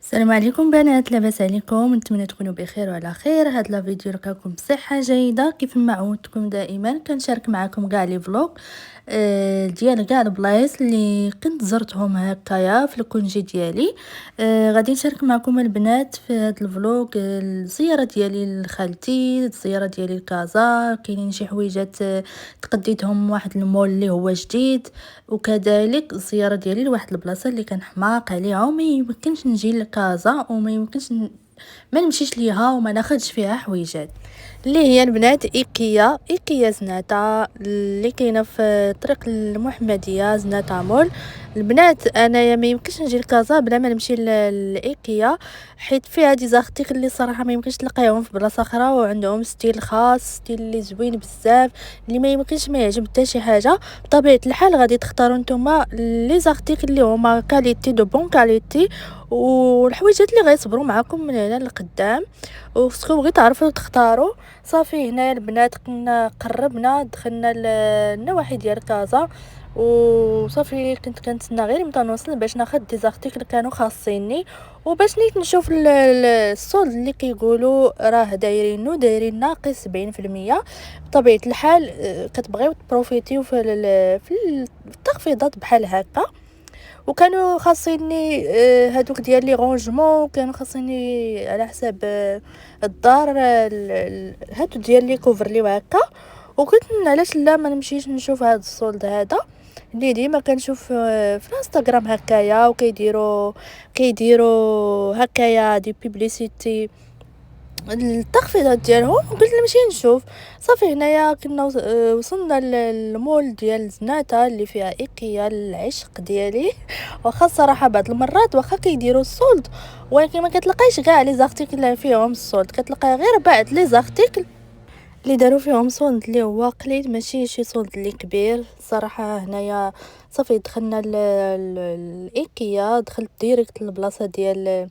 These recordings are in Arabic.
السلام عليكم بنات، لاباس عليكم؟ نتمنى تكونوا بخير وعلى خير. هاد لا فيديو لقاكم بصحه جيده. كيف ما عودتكم دائما كنشارك معكم كاع لي فلوق ديال كاع البلايص اللي كنت زرتهم هكايا في الكونجي ديالي. غادي نشارك معكم البنات في هاد الفلوق الزياره ديالي لخالتي، الزياره ديالي لكازا. كاينين شي حويجات تقديتهم واحد المول اللي هو جديد، وكذلك الزياره ديالي لواحد البلاصه اللي كان حماق عليها وما يمكنش نجي لكازا وما يمكنش ما نمشيش ليها وما ناخدش فيها حويجات، اللي هي البنات ايكيا زناتة اللي كاينه في طريق المحمديه زناتة مول. البنات انايا ما يمكنش نجي لكازا بلا ما نمشي لايكيا، حيت فيها دي زارتيكل اللي صراحه ما يمكنش تلقايهم في بلاصه اخرى، وعندهم ستيل خاص، ستيل اللي زوين بزاف، اللي ما يمكنش ما يعجب حتى شي حاجه. بطبيعه الحال غادي تختاروا نتوما لي زارتيكل اللي هما كاليتي دو بون كاليتي، والحويجات اللي غيصبروا معكم من هنا لقدام، وخصكم غير تعرفوا تختاروا. صافي هنا البنات كنا قربنا دخلنا للنواحي ديال كازا، وصافي كنت كنتسنى غير متى نوصل باش ناخد دي زارتيكل كانوا خاصيني، وباش نيت نشوف السولد اللي كيقولوا راه دايرين ناقص 70%. بطبيعه الحال كتبغيو تبروفيتيو في التخفيضات بحال هكا، وكانوا خاصيني هادوك ديال لي رونجمون، كانوا خاصيني على حساب الدار هادو ديال لي كوفر وهكا. وقلت علاش لا ما نمشيش نشوف هاد السولد هذا اللي ديما كنشوف في الانستغرام هكايا، وكيديروا هكايا دي بوبليسيتي التخفيضات ديالهم. قلت نمشي نشوف. صافي هنايا كنا وصلنا للمول ديال زناتة اللي فيها ايكيا العشق ديالي. واخا الصراحه بعض المرات واخا كيديروا السولد، ولكن ما كتلقايش كاع لي زارتيكل اللي فيهم السولد، كتلقاي غير بعض لي زارتيكل اللي داروا فيهم سولد اللي هو قليل، ماشي شي سولد اللي كبير. صراحه هنايا صافي دخلنا الايكيا، دخلت ديريكت للبلاصه ديال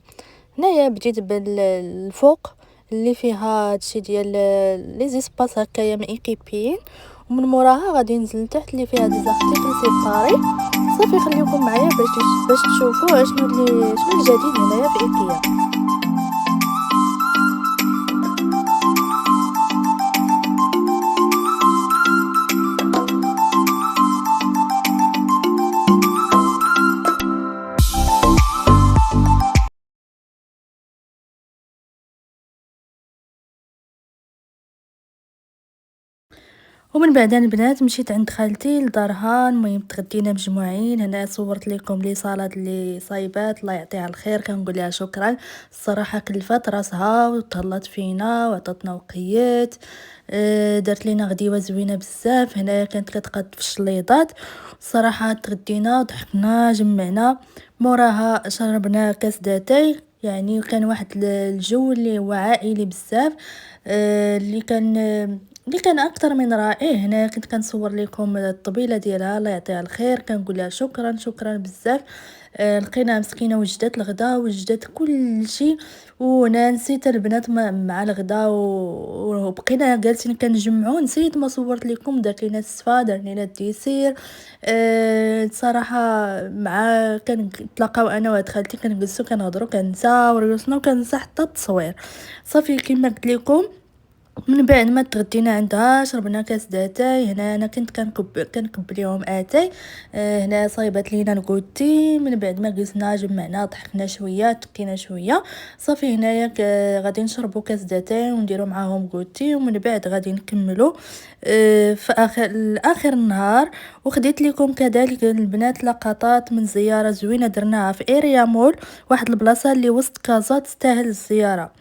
هنايا، بديت بالفوق اللي فيها هادشي ديال لي زيسباس هكايا مايكيبيين، ومن موراها غادي ننزل لتحت اللي فيها دي زارتيكل سيباري. صافي خليكم معايا باش تشوفوا شنو الجديد هنايا في ايكيا. ومن بعد البنات مشيت عند خالتي لدارها. المهم تغدينا مجموعين. هنا صورت لكم لي صالاد اللي صايبات، الله يعطيها الخير، كنقول لها شكرا. الصراحه كلفات راسها وتهلات فينا وعطاتنا وقيات. دارت لينا غديوه زوينه بزاف. هنايا كانت كتقاد في الشليضات. الصراحه تغدينا ضحكنا جمعنا، موراها شربنا كاس داتاي. يعني كان واحد الجو اللي هو عائلي بزاف، اللي كان اكثر من رائع. هنا كنت كنصور لكم الطبيله ديالها، الله يعطيها الخير، كنقول لها شكرا بزاف. لقينا مسكينه وجدت الغدا وجدت كل شيء، وانا نسيت البنات مع الغدا وبقينا جالسين كنجمعوا. نسيت ما صورت لكم، درت لينا السفا، درت لينا الديسير. صراحه مع كنتلاقاو انا وهاد خالتي كنجلسوا كنهضروا كنساو ريوسنا وكنسى حتى التصوير. صافي كما قلت لكم من بعد ما تغدينا عندها شربنا كاس داتاي. هنا انا كنت كنكب ليهم اتاي. هنا صايبات لينا الكوتي. من بعد ما جلسنا جمعنا ضحكنا شويه تكينا شويه. صافي هنايا غادي نشربوا كاس داتاي ونديروا معاهم كوتي، ومن بعد غادي نكملوا في اخر النهار. وخديت لكم كذلك البنات لقطات من زياره زوينه درناها في اريا مول، واحد البلاصه اللي وسط كازا تستاهل الزياره.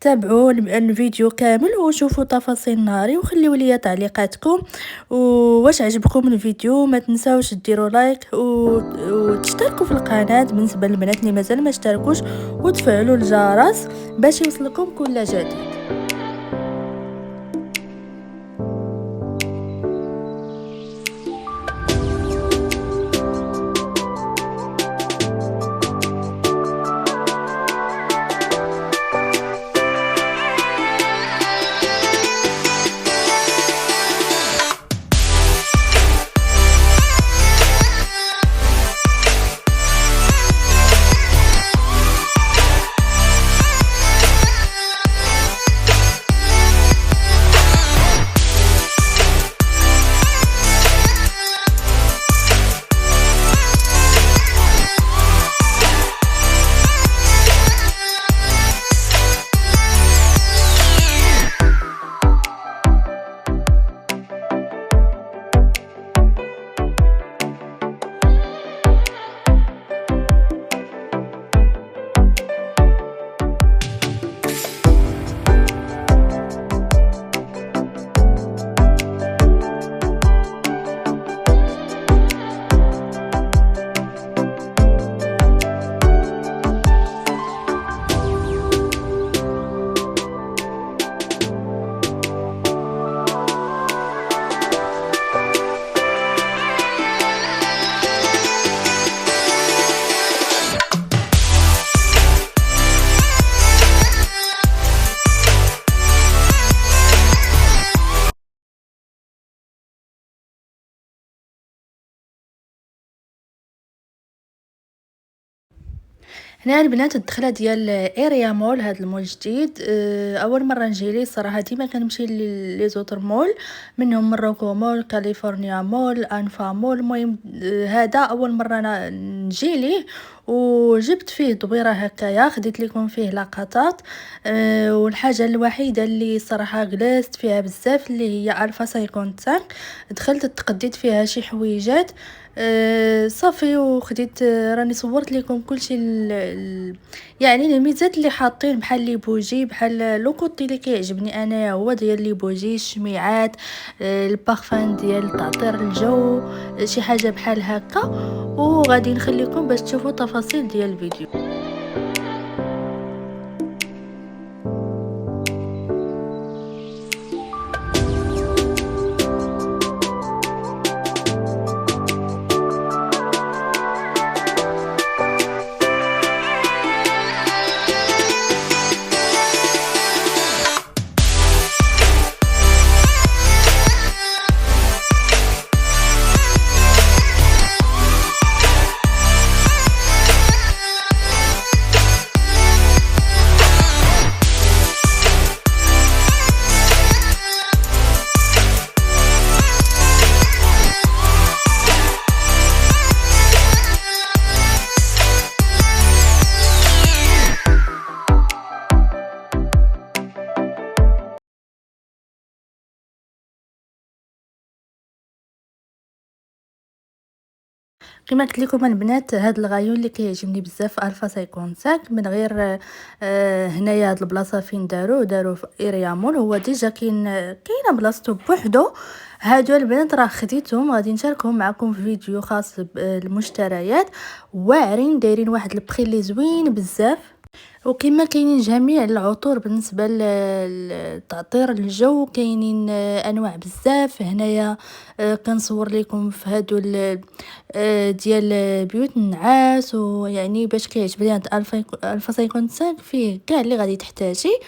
تابعوا الفيديو كامل وشوفوا تفاصيل نهاري، وخليوا لي تعليقاتكم واش عجبكم الفيديو. ما تنساوش ديروا لايك وتشتركوا في القناه بالنسبه للبنات اللي مازال ما اشتركوش، وتفعلوا الجرس باش يوصلكم كل جديد. هنا البنات الدخله ديال اريا مول، هذا المول جديد. اول مره نجي ليه صراحه، ديما كنمشي لي زوتر مول، منهم مروكو مول، كاليفورنيا مول، انفا مول. المهم هذا اول مره أنا نجي ليه، وجبت فيه دويره هكايا، خديت لكم فيه لقطات. والحاجه الوحيده اللي صراحه جلست فيها بزاف اللي هي الفا 55. دخلت تقديت فيها شي حويجات صافي، وخديت راني صورت لكم كلشي يعني الميزات اللي حاطين، بحال لي بوجي، بحال لو كوتي اللي كيعجبني انا هو ديال لي بوجي، الشميعات، البارفان ديال تعطير الجو، شي حاجه بحال هكا. وغادي نخليكم باش تشوفوا تفاصيل ديال الفيديو. كما قلت لكم البنات، هاد الغايون اللي كيعجبني بزاف الفا 55 من غير هنايا هاد البلاصه فين داروا في اريا مول. هو ديجا كاينه بلاصتو بوحدو. هادو البنات راه خديتهم، غادي نشاركهم معكم في فيديو خاص بالمشتريات. واعرين دايرين واحد البخي اللي زوين بزاف، وكما كاينين جميع العطور بالنسبه لتعطير الجو، كاينين انواع بزاف هنايا. كنصور لكم في هادو ديال بيوت النعاس، ويعني باش كيعجبني هاد الفا 55 فيه كاع اللي غادي تحتاجي.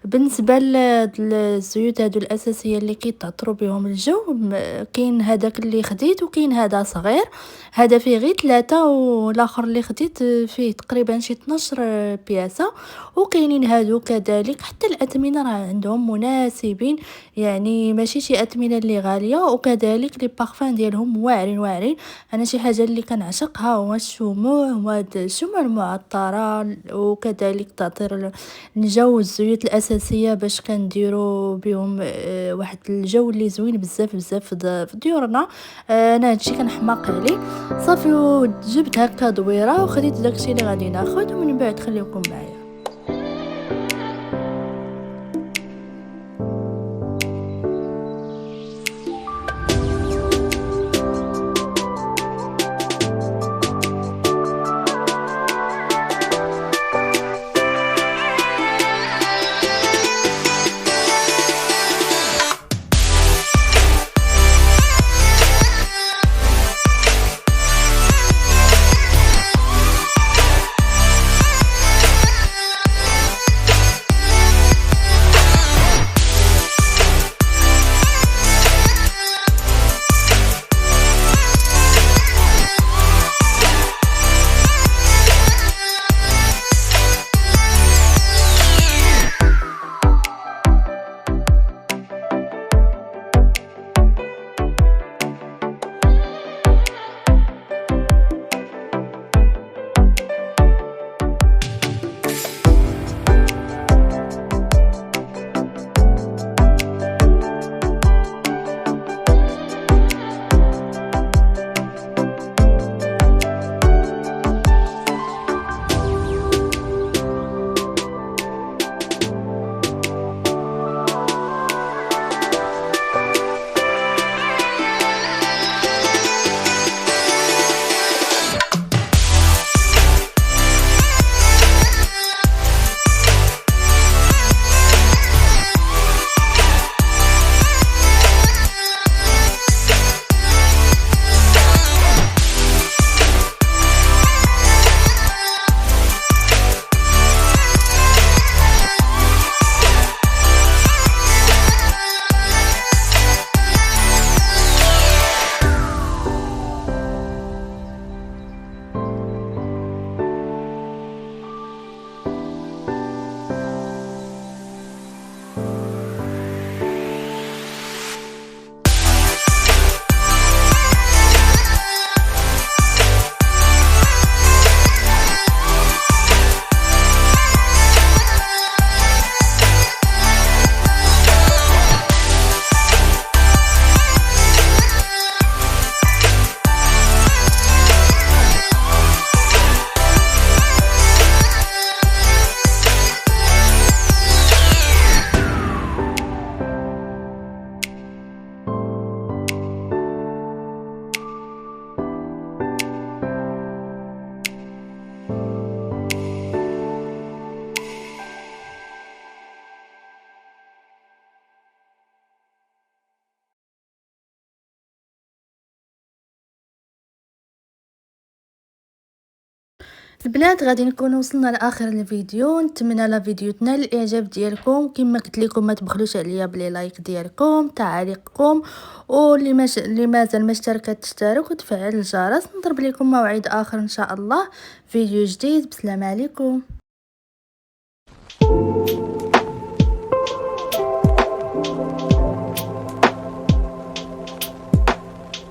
بالنسبه للزيوت هادو الاساسيه اللي كيتعطروا بهم الجو، كاين هذاك اللي خديت، وكاين هذا صغير. هذا فيه غير 3، والاخر اللي خديت فيه تقريبا شي 12 بياسه. وكاينين هادو كذلك، حتى الاثمنه راه عندهم مناسبين، يعني ماشي شي اثمنه اللي غاليه. وكذلك لي بارفان ديالهم واعرين. انا شي حاجه اللي كنعشقها هو الشموع، وهاد الشموع المعطره، وكذلك تعطير الجو، الزيوت الاساسيه باش كنديروا بهم واحد الجو اللي زوين بزاف في ديورنا. انا هادشي كنحماق عليه. صافي وجبت هكا دويره، وخديت داكشي اللي غادي ناخذ، ومن بعد خليكم معايا. البنات غادي نكون وصلنا لاخر الفيديو. نتمنى لا فيديو تنال الاعجاب ديالكم. كما قلت لكم ما تبخلوش عليا بلي لايك ديالكم، تعليقكم، اللي مازال ما اشترك تشترك وتفعل الجرس. نضرب لكم موعد اخر ان شاء الله، فيديو جديد. بسلام عليكم.